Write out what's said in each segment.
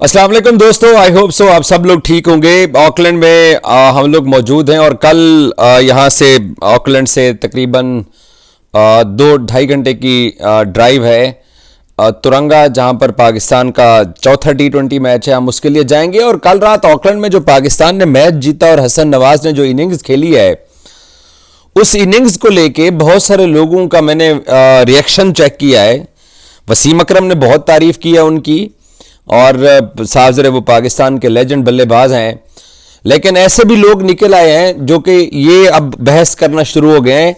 अस्सलाम वालेकुम दोस्तों, आई होप सो आप सब लोग ठीक होंगे। ऑकलैंड में हम लोग मौजूद हैं और कल यहाँ से ऑकलैंड से तकरीबन 2-2.5 घंटे की ड्राइव है तुरंगा, जहाँ पर पाकिस्तान का चौथा T20 मैच है। हम उसके लिए जाएंगे और कल रात ऑकलैंड में जो पाकिस्तान ने मैच जीता और हसन नवाज ने जो इनिंग्स खेली है, उस इनिंग्स को लेके बहुत सारे लोगों का मैंने रिएक्शन चेक किया है। वसीम अकरम ने बहुत तारीफ की है उनकी, और साहब जरे वो पाकिस्तान के लेजेंड बल्लेबाज हैं। लेकिन ऐसे भी लोग निकल आए हैं जो कि ये अब बहस करना शुरू हो गए हैं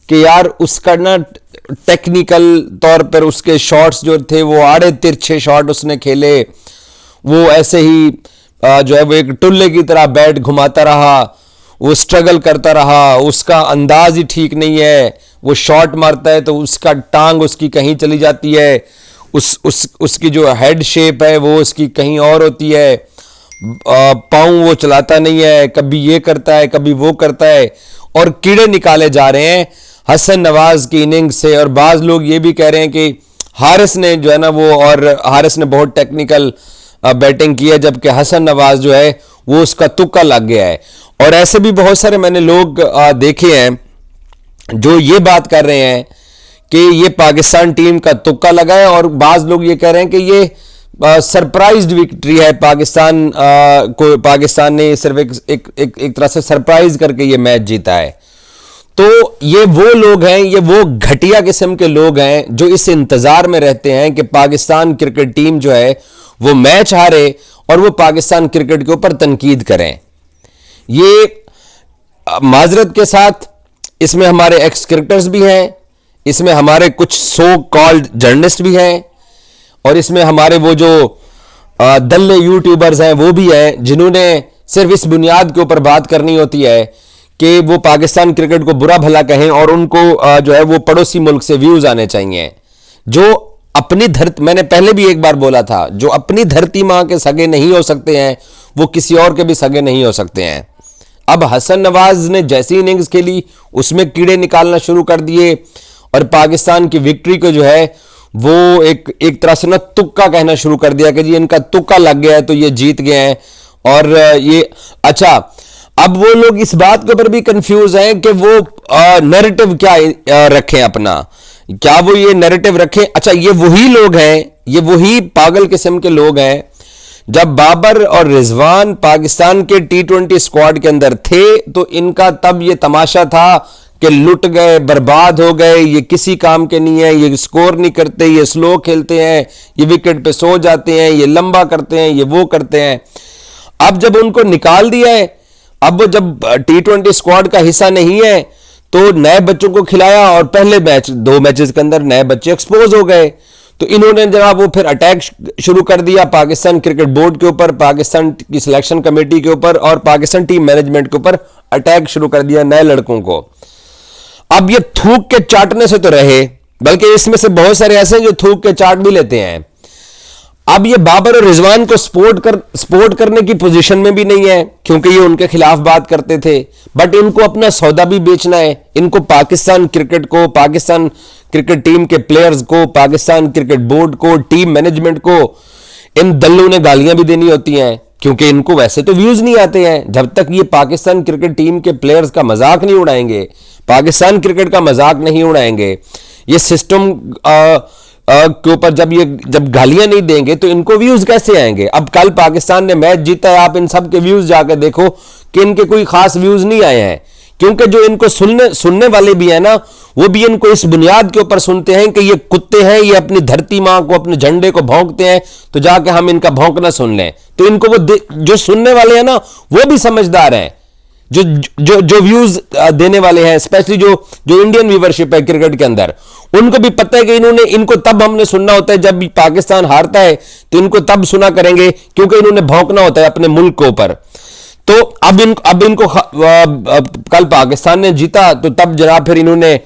कि यार उसका ना टेक्निकल तौर पर उसके शॉट्स जो थे वो आड़े तिरछे शॉट उसने खेले, वो ऐसे ही जो है वो एक टुल्ले की तरह बैट घुमाता रहा, वो स्ट्रगल करता रहा, उसका अंदाज ही ठीक नहीं है। वो शॉट मारता है तो उसका टांग उसकी कहीं चली जाती है, उसकी जो हेड शेप है वो उसकी कहीं और होती है, पाँव वो चलाता नहीं है, कभी ये करता है कभी वो करता है, और कीड़े निकाले जा रहे हैं हसन नवाज की इनिंग से। और बाज लोग ये भी कह रहे हैं कि हारिस ने जो है ना वो, और हारिस ने बहुत टेक्निकल बैटिंग की है, जबकि हसन नवाज जो है वो उसका तुक्का लग गया है। और ऐसे भी बहुत सारे मैंने लोग देखे हैं जो ये बात कर रहे हैं कि ये पाकिस्तान टीम का तुक्का लगा है, और बाज लोग ये कह रहे हैं कि ये सरप्राइज्ड विक्ट्री है पाकिस्तान ने सिर्फ एक तरह से सरप्राइज करके ये मैच जीता है। तो ये वो लोग हैं, ये वो घटिया किस्म के लोग हैं जो इस इंतजार में रहते हैं कि पाकिस्तान क्रिकेट टीम जो है वो मैच हारे और वो पाकिस्तान क्रिकेट के ऊपर तनकीद करें। ये माजरत के साथ इसमें हमारे एक्स क्रिकेटर्स भी हैं, इसमें हमारे कुछ सो कॉल्ड जर्नलिस्ट भी हैं, और इसमें हमारे वो जो दल्ले यूट्यूबर्स हैं वो भी हैं, जिन्होंने सिर्फ इस बुनियाद के ऊपर बात करनी होती है कि वो पाकिस्तान क्रिकेट को बुरा भला कहें और उनको जो है वो पड़ोसी मुल्क से व्यूज आने चाहिए। जो अपनी धरती, मैंने पहले भी एक बार बोला था, जो अपनी धरती मां के सगे नहीं हो सकते हैं वो किसी और के भी सगे नहीं हो सकते हैं। अब हसन नवाज ने जैसी इनिंग्स खेली उसमें कीड़े निकालना शुरू कर दिए, और पाकिस्तान की विक्ट्री को जो है वो एक तरह से ना तुक्का कहना शुरू कर दिया कि जी इनका तुक्का लग गया है तो ये जीत गए हैं। और ये अच्छा, अब वो लोग इस बात के ऊपर भी कंफ्यूज हैं कि वो नैरेटिव क्या रखें अपना, क्या वो ये नैरेटिव रखें। अच्छा, ये वही लोग हैं, ये वही पागल किस्म के लोग हैं, जब बाबर और रिजवान पाकिस्तान के T20 स्क्वाड के अंदर थे तो इनका तब ये तमाशा था कि लुट गए, बर्बाद हो गए, ये किसी काम के नहीं है, ये स्कोर नहीं करते, ये स्लो खेलते हैं, ये विकेट पे सो जाते हैं, ये लंबा करते हैं, ये वो करते हैं। अब जब उनको निकाल दिया है, अब वो जब T20 स्क्वाड का हिस्सा नहीं है तो नए बच्चों को खिलाया, और पहले मैच 2 मैचेस के अंदर नए बच्चे एक्सपोज हो गए। तो इन्होंने जनाब वो फिर अटैक शुरू कर दिया पाकिस्तान क्रिकेट बोर्ड के ऊपर, पाकिस्तान की सिलेक्शन कमेटी के ऊपर और पाकिस्तान टीम मैनेजमेंट के ऊपर अटैक शुरू कर दिया नए लड़कों को। अब ये थूक के चाटने से तो रहे, बल्कि इसमें से बहुत सारे ऐसे हैं जो थूक के चाट भी लेते हैं। अब ये बाबर और रिजवान को सपोर्ट करने की पोजीशन में भी नहीं है, क्योंकि ये उनके खिलाफ बात करते थे, बट इनको अपना सौदा भी बेचना है। इनको पाकिस्तान क्रिकेट को, पाकिस्तान क्रिकेट टीम के प्लेयर्स को, पाकिस्तान क्रिकेट बोर्ड को, टीम मैनेजमेंट को, इन दल्लों ने गालियां भी देनी होती हैं, क्योंकि इनको वैसे तो व्यूज नहीं आते हैं। जब तक ये पाकिस्तान क्रिकेट टीम के प्लेयर्स का मजाक नहीं उड़ाएंगे, पाकिस्तान क्रिकेट का मजाक नहीं उड़ाएंगे, ये सिस्टम के ऊपर जब गालियां नहीं देंगे तो इनको व्यूज कैसे आएंगे। अब कल पाकिस्तान ने मैच जीता है, आप इन सब के व्यूज जाकर देखो कि इनके कोई खास व्यूज नहीं आए हैं, क्योंकि जो इनको सुनने वाले भी है ना, वो भी इनको इस बुनियाद के ऊपर सुनते हैं कि ये कुत्ते हैं, ये अपनी धरती मां को, अपने झंडे को भौंकते हैं, तो जाके हम इनका भौंकना सुन लें। तो इनको वो जो सुनने वाले हैं ना वो भी समझदार हैं, जो जो जो व्यूज देने वाले हैं, स्पेशली जो इंडियन व्यूवरशिप है क्रिकेट के अंदर, उनको भी पता है कि इनको तब हमने सुनना होता है जब पाकिस्तान हारता है, तो इनको तब सुना करेंगे क्योंकि इन्होंने भौंकना होता है अपने मुल्क के ऊपर। तो अब इनको कल पाकिस्तान ने जीता तो तब जनाब फिर इन्होंने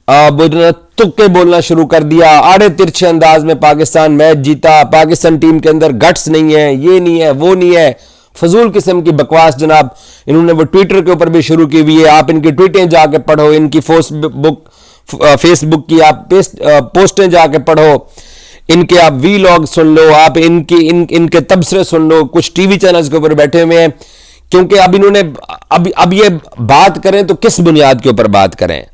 तुक्के बोलना शुरू कर दिया, आड़े तिरछे अंदाज में पाकिस्तान मैच जीता, पाकिस्तान टीम के अंदर गट्स नहीं है, ये नहीं है, वो नहीं है, फजूल किस्म की बकवास जनाब इन्होंने वो ट्विटर के ऊपर भी शुरू की हुई है। आप इनकी ट्वीटें जाके पढ़ो, इनकी फेसबुक की आप पोस्टें जाके पढ़ो, इनके आप वीलॉग सुन लो, आप इनके तबसरे सुन लो, कुछ टीवी चैनल्स के ऊपर बैठे हुए हैं, क्योंकि अब इन्होंने अब ये बात करें तो किस बुनियाद के ऊपर बात करें।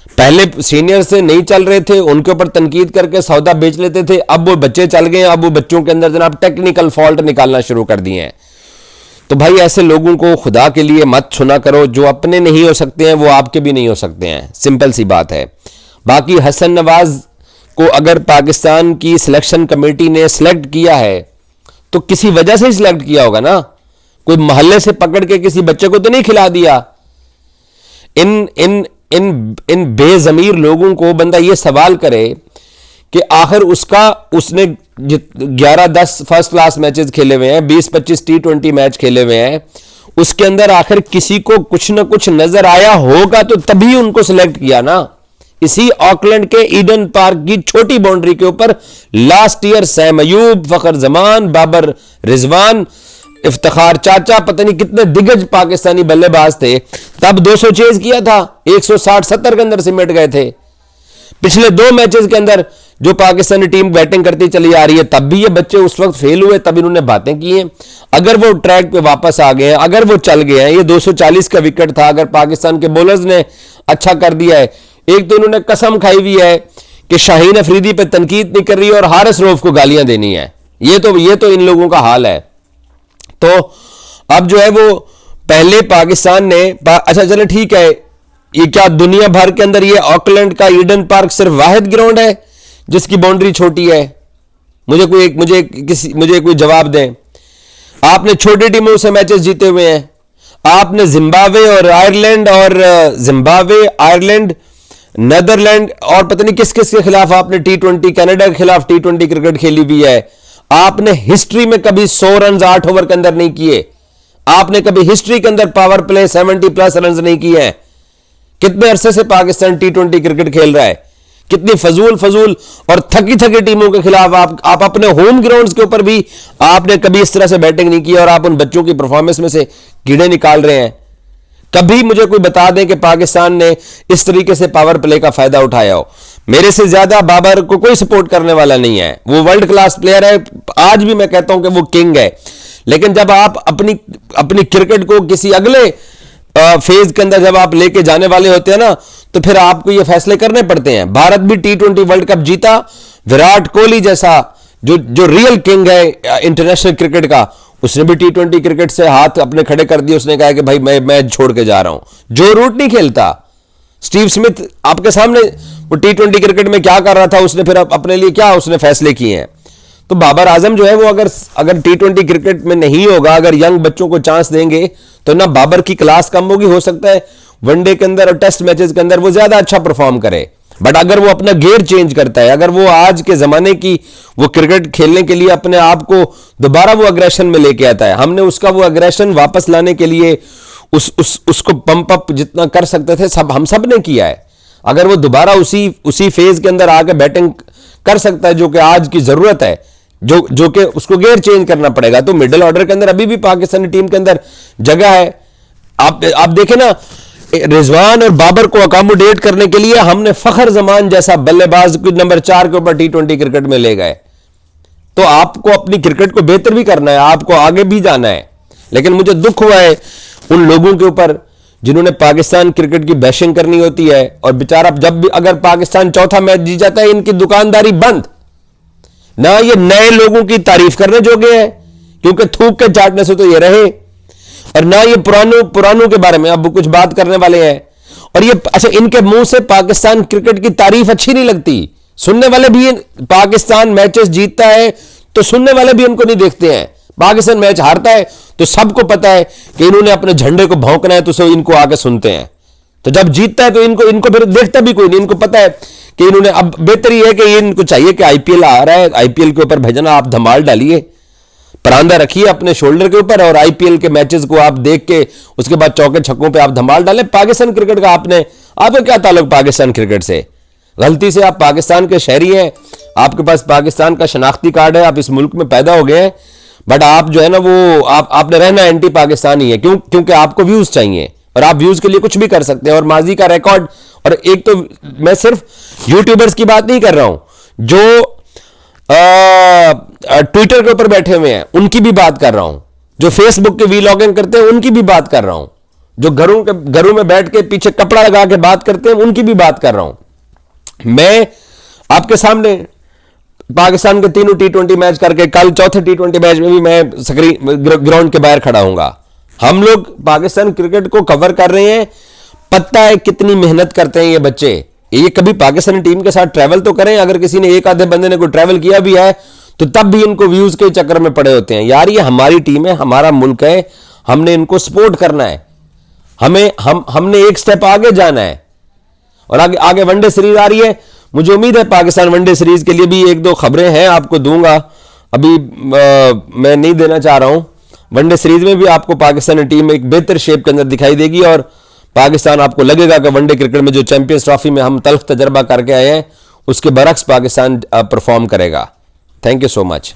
पहले सीनियर से नहीं चल रहे थे, उनके ऊपर तनकीद करके सौदा बेच लेते थे, अब वो बच्चे चल गए, अब वो बच्चों के अंदर जनाब टेक्निकल फॉल्ट निकालना शुरू कर दिए हैं। तो भाई ऐसे लोगों को खुदा के लिए मत सुना करो, जो अपने नहीं हो सकते हैं वो आपके भी नहीं हो सकते हैं, सिंपल सी बात है। बाकी हसन नवाज को अगर पाकिस्तान की सिलेक्शन कमेटी ने सिलेक्ट किया है तो किसी वजह से ही सिलेक्ट किया होगा ना, कोई मोहल्ले से पकड़ के किसी बच्चे को तो नहीं खिला दिया। इन इन इन इन बेजमीर लोगों को बंदा ये सवाल करे कि आखिर उसने 11-10 फर्स्ट क्लास मैचेस खेले हुए हैं, 20-25 T20 मैच खेले हुए हैं, उसके अंदर आखिर किसी को कुछ ना कुछ नजर आया होगा तो तभी उनको सिलेक्ट किया ना। इसी ऑकलैंड के ईडन पार्क की छोटी बाउंड्री के ऊपर लास्ट ईयर सैम अयूब, फखर जमान, बाबर रिजवान, इफ्तिखार चाचा, पता नहीं कितने दिग्गज पाकिस्तानी बल्लेबाज थे, तब 200 चेज किया था, 160-70 के अंदर सिमट गए थे। पिछले 2 मैचेस के अंदर जो पाकिस्तानी टीम बैटिंग करती चली आ रही है, तब भी ये बच्चे उस वक्त फेल हुए, तब इन्होंने बातें की हैं। अगर वो ट्रैक पे वापस आ गए हैं, अगर वो चल गए हैं, ये 240 का विकेट था, अगर पाकिस्तान के बॉलर्स ने अच्छा कर दिया है, एक तो इन्होंने कसम खाई हुई है कि शाहीन अफरीदी पे तनकीद नहीं कर रही और हारिस रऊफ को गालियां देनी है। ये तो इन लोगों का हाल है। तो अब जो है वो पहले पाकिस्तान ने अच्छा चलो ठीक है, ये क्या दुनिया भर के अंदर ये ऑकलैंड का ईडन पार्क सिर्फ वाहिद ग्राउंड है जिसकी बाउंड्री छोटी है? मुझे कोई जवाब दें। आपने छोटी टीमों से मैचेस जीते हुए हैं, आपने जिम्बाब्वे और आयरलैंड, नेदरलैंड और पता नहीं किस किस के खिलाफ आपने T20, कनाडा के खिलाफ T20 क्रिकेट खेली हुई है। आपने हिस्ट्री में कभी 100 रन 8 ओवर के अंदर नहीं किए, आपने कभी हिस्ट्री के अंदर पावर प्ले 70+ रन नहीं किए हैं। कितने अरसे से पाकिस्तान T20 क्रिकेट खेल रहा है, कितनी फजूल और थकी टीमों के खिलाफ आप अपने होम ग्राउंड्स के ऊपर भी आपने कभी इस तरह से बैटिंग नहीं की और आप उन बच्चों की परफॉर्मेंस में से कीड़े निकाल रहे हैं। कभी मुझे कोई बता दें कि पाकिस्तान ने इस तरीके से पावर प्ले का फायदा उठाया हो। मेरे से ज्यादा बाबर को कोई सपोर्ट करने वाला नहीं है, वो वर्ल्ड क्लास प्लेयर है, आज भी मैं कहता हूं कि वो किंग है। लेकिन जब आप अपनी क्रिकेट को किसी अगले फेज के अंदर जब आप लेके जाने वाले होते हैं ना, तो फिर आपको ये फैसले करने पड़ते हैं। भारत भी T20 वर्ल्ड कप जीता, विराट कोहली जैसा जो रियल किंग है इंटरनेशनल क्रिकेट का, उसने भी T20 क्रिकेट से हाथ अपने खड़े कर दिए। उसने कहा कि भाई मैं मैच छोड़ के जा रहा हूं। जो रूट नहीं खेलता, स्टीव स्मिथ आपके सामने वो T20 क्रिकेट में क्या कर रहा था, उसने फिर अपने लिए क्या उसने फैसले किए हैं। तो बाबर आजम जो है वो अगर T20 क्रिकेट में नहीं होगा, अगर यंग बच्चों को चांस देंगे तो ना बाबर की क्लास कम होगी, हो सकता है वनडे के अंदर और टेस्ट मैचेस के अंदर वो ज्यादा अच्छा परफॉर्म करे। बट अगर वो अपना गेयर चेंज करता है, अगर वो आज के जमाने की वो क्रिकेट खेलने के लिए अपने आप को दोबारा वो अग्रेशन में लेके आता है, हमने उसका वो अग्रेशन वापस लाने के लिए उसको पंप अप जितना कर सकते थे हम सब ने किया है। अगर वो दोबारा उसी फेज के अंदर आके बैटिंग कर सकता है जो कि आज की जरूरत है, जो कि उसको गेयर चेंज करना पड़ेगा। तो मिडिल ऑर्डर के अंदर अभी भी पाकिस्तानी टीम के अंदर जगह है। आप देखें ना, रिजवान और बाबर को अकोमोडेट करने के लिए हमने फखर जमान जैसा बल्लेबाज को नंबर 4 के ऊपर T20 क्रिकेट में ले गए। तो आपको अपनी क्रिकेट को बेहतर भी करना है, आपको आगे भी जाना है। लेकिन मुझे दुख हुआ है उन लोगों के ऊपर जिन्होंने पाकिस्तान क्रिकेट की बैशिंग करनी होती है, और बेचारा जब भी अगर पाकिस्तान चौथा मैच जीत जाता है, इनकी दुकानदारी बंद, ना ये नए लोगों की तारीफ करने जोगे हैं क्योंकि थूक के चाटने से तो ये रहे, और ना ये पुरानों के बारे में अब कुछ बात करने वाले हैं। और ये अच्छा, इनके मुंह से पाकिस्तान क्रिकेट की तारीफ अच्छी नहीं लगती। सुनने वाले भी, पाकिस्तान मैचेस जीतता है तो सुनने वाले भी इनको नहीं देखते हैं। पाकिस्तान मैच हारता है तो सबको पता है कि इन्होंने अपने झंडे को भौंकना है, तो सब इनको आके सुनते हैं। तो जब जीतता है तो इनको फिर देखता भी कोई नहीं। इनको पता है कि इन्होंने, अब बेहतर ये है कि इनको चाहिए कि IPL आ रहा है, IPL के ऊपर भेजना, आप धमाल डालिए, परांदा रखिए अपने शोल्डर के ऊपर, और IPL के मैचेस को आप देख के उसके बाद चौके छक्कों पे आप धमाल डालें। पाकिस्तान क्रिकेट का आपका क्या ताल्लुक पाकिस्तान क्रिकेट से? गलती से आप पाकिस्तान के शहरी हैं, आपके पास पाकिस्तान का शनाख्ती कार्ड है, आप इस मुल्क में पैदा हो गए हैं, बट आप जो है ना वो आपने रहना एंटी पाकिस्तान ही है। क्योंकि आपको व्यूज चाहिए और आप व्यूज के लिए कुछ भी कर सकते हैं। और माजी का रिकॉर्ड, और एक तो मैं सिर्फ यूट्यूबर्स की बात नहीं कर रहा हूं, जो ट्विटर के ऊपर बैठे हुए हैं उनकी भी बात कर रहा हूं, जो फेसबुक के वीलॉगिंग करते हैं उनकी भी बात कर रहा हूं, जो घरों में बैठ के पीछे कपड़ा लगा के बात करते हैं उनकी भी बात कर रहा हूं। मैं आपके सामने पाकिस्तान के तीनों T20 मैच करके कल चौथे T20 मैच में भी मैं ग्राउंड के बाहर खड़ा हूंगा। हम लोग पाकिस्तान क्रिकेट को कवर कर रहे हैं, पता है कितनी मेहनत करते हैं ये बच्चे। ये कभी पाकिस्तानी टीम के साथ ट्रैवल तो करें, अगर किसी ने एक आधे बंदे ने कोई ट्रैवल किया भी है तो तब भी इनको व्यूज के चक्कर में पड़े होते हैं। यार ये हमारी टीम है, हमारा मुल्क है, हमने इनको सपोर्ट करना है, हमने एक स्टेप आगे जाना है। और आगे वनडे सीरीज आ रही है, मुझे उम्मीद है पाकिस्तान वनडे सीरीज के लिए भी एक दो खबरें हैं आपको दूंगा, अभी मैं नहीं देना चाह रहा हूं। वनडे सीरीज में भी आपको पाकिस्तानी टीम एक बेहतर शेप के अंदर दिखाई देगी और पाकिस्तान आपको लगेगा कि वनडे क्रिकेट में जो चैंपियंस ट्रॉफी में हम तल्ख तजर्बा करके आए हैं उसके बरक्स पाकिस्तान परफॉर्म करेगा। Thank you so much.